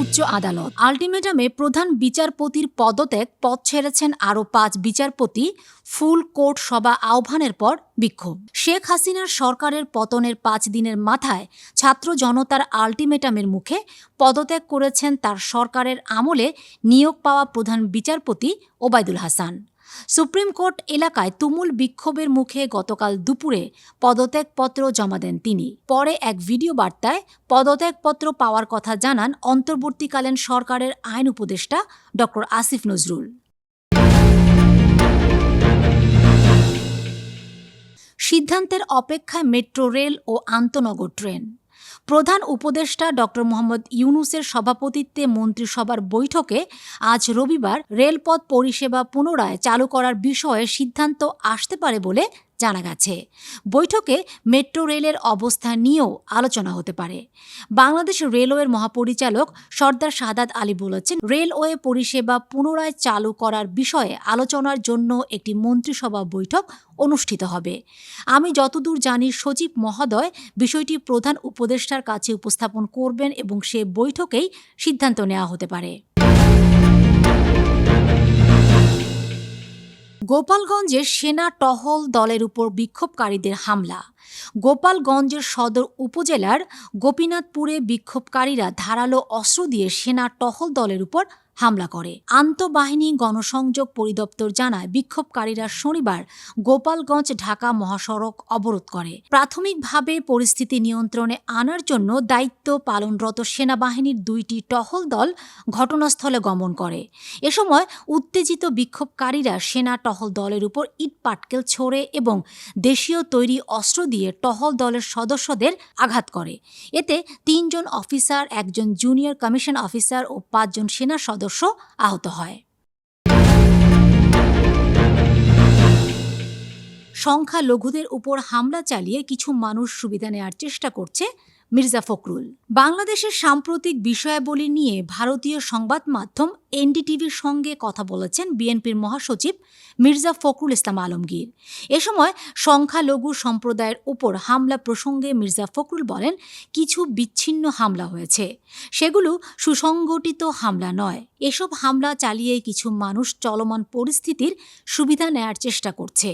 উচ্চ আদালত। আলটিমেটামে প্রধান বিচারপতির পদত্যাগ, পদ ছেড়েছেন আরও ৫ বিচারপতি, ফুল কোর্ট সভা আহ্বানের পর বিক্ষোভ। শেখ হাসিনার সরকারের পতনের ৫ দিনের মাথায় ছাত্র জনতার আলটিমেটামের মুখে পদত্যাগ করেছেন তার সরকারের আমলে নিয়োগ পাওয়া প্রধান বিচারপতি ওবায়দুল হাসান। সুপ্রিম কোর্ট এলাকায় তুমুল বিক্ষোভের মুখে গতকাল দুপুরে পদত্যাগপত্র জমা দেন তিনি। পরে এক ভিডিও বার্তায় পদত্যাগপত্র পাওয়ার কথা জানান অন্তর্বর্তীকালীন সরকারের আইন উপদেষ্টা ড. আসিফ নজরুল। সিদ্ধান্তের অপেক্ষায় মেট্রো রেল ও আন্তনগর ট্রেন। প্রধান উপদেষ্টা ড. মোহাম্মদ ইউনূসের সভাপতিত্বে মন্ত্রিসভার বৈঠকে আজ রবিবার রেলপথ পরিষেবা পুনরায় চালু করার বিষয়ে সিদ্ধান্ত আসতে পারে বলে জানা গেছে। বৈঠকে মেট্রো রেলের অবস্থা নিয়েও আলোচনা হতে পারে। বাংলাদেশ রেলওয়ের মহাপরিচালক সর্দার শাহাদাত আলী বলেছেন, রেলওয়ে পরিষেবা পুনরায় চালু করার বিষয়ে আলোচনার জন্য একটি মন্ত্রিসভা বৈঠক অনুষ্ঠিত হবে। আমি যতদূর জানি, সচিব মহোদয় বিষয়টি প্রধান উপদেষ্টার কাছে উপস্থাপন করবেন এবং সে বৈঠকেই সিদ্ধান্ত নেওয়া হতে পারে। গোপালগঞ্জে সেনা টহল দলের উপর বিক্ষোভকারীদের হামলা। গোপালগঞ্জের সদর উপজেলার গোপীনাথপুরে বিক্ষোভকারীরা ধারালো অস্ত্র দিয়ে সেনা টহল দলের উপর হামলা করে। আন্তঃবাহিনী গণসংযোগ পরিদপ্তর জানায়, বিক্ষোভকারীরা শনিবার গোপালগঞ্জ ঢাকা মহাসড়ক অবরোধ করে। প্রাথমিকভাবে পরিস্থিতি নিয়ন্ত্রণে আনার জন্য দায়িত্ব পালনরত সেনাবাহিনীর 2টি টহল দল ঘটনাস্থলে গমন করে। এ সময় উত্তেজিত বিক্ষোভকারীরা সেনা টহল দলের উপর ইট পাটকেল ছোড়ে এবং দেশীয় তৈরি অস্ত্র দিয়ে টহল দলের সদস্যদের আঘাত করে। এতে 3 জন অফিসার, 1 জন জুনিয়র কমিশন অফিসার ও 5 জন সেনা সদস্য আহত হয়। সংখ্যালঘুদের উপর হামলা চালিয়ে কিছু মানুষ সুবিধা নেওয়ার চেষ্টা করছে মির্জা ফখরুল। বাংলাদেশের সাম্প্রতিক বিষয়াবলী নিয়ে ভারতীয় সংবাদ মাধ্যম এনডিটিভির সঙ্গে কথা বলেছেন বিএনপির মহাসচিব মির্জা ফখরুল ইসলাম আলমগীর। এ সময় সংখ্যালঘু সম্প্রদায়ের উপর হামলা প্রসঙ্গে মির্জা ফখরুল বলেন, কিছু বিচ্ছিন্ন হামলা হয়েছে, সেগুলো সুসংগঠিত হামলা নয়। এসব হামলা চালিয়ে কিছু মানুষ চলমান পরিস্থিতির সুবিধা নেয়ার চেষ্টা করছে।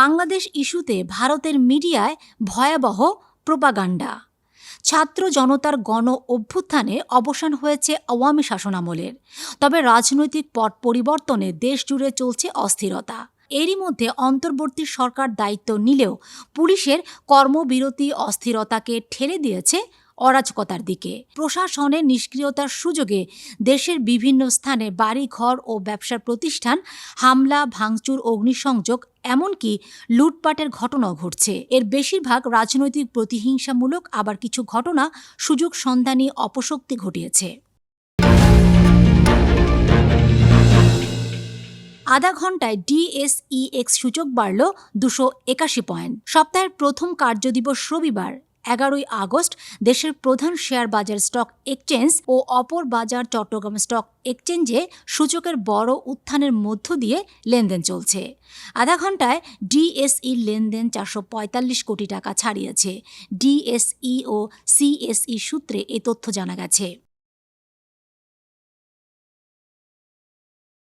বাংলাদেশ ইস্যুতে ভারতের মিডিয়ায় ভয়াবহ প্রোপাগান্ডা। ছাত্র জনতার গণ অভ্যুত্থানে অবসান হয়েছে আওয়ামী শাসনামলের, তবে রাজনৈতিক পট পরিবর্তনে দেশ জুড়ে চলছে অস্থিরতা। এরই মধ্যে অন্তর্বর্তী সরকার দায়িত্ব নিলেও পুলিশের কর্মবিরতি অস্থিরতাকে ঠেলে দিয়েছে অরাজকতার দিকে। প্রশাসনের নিষ্ক্রিয়তার সুযোগে দেশের বিভিন্ন স্থানে বাড়িঘর ও ব্যবসার প্রতিষ্ঠান হামলা, ভাঙচুর, অগ্নিসংযোগ, এমনকি লুটপাটের ঘটনাও ঘটছে। এর বেশিরভাগ রাজনৈতিক প্রতিহিংসামূলক, আবার কিছু ঘটনা সুযোগ সন্ধানী অপশক্তি ঘটিয়েছে। আধা ঘন্টায় DSEX সূচক বাড়ল 281 পয়েন্ট। সপ্তাহের প্রথম কার্যদিবস রবিবার 11 আগস্ট দেশের প্রধান শেয়ার বাজার স্টক এক্সচেঞ্জ ও অপর বাজার চট্টগ্রাম স্টক এক্সচেঞ্জে সূচকের বড় উত্থানের মধ্য দিয়ে লেনদেন চলছে। আধা ঘন্টায় ডিএসইর লেনদেন 445 কোটি টাকা ছাড়িয়েছে। ডিএসই ও সিএসই সূত্রে এ তথ্য জানা গেছে।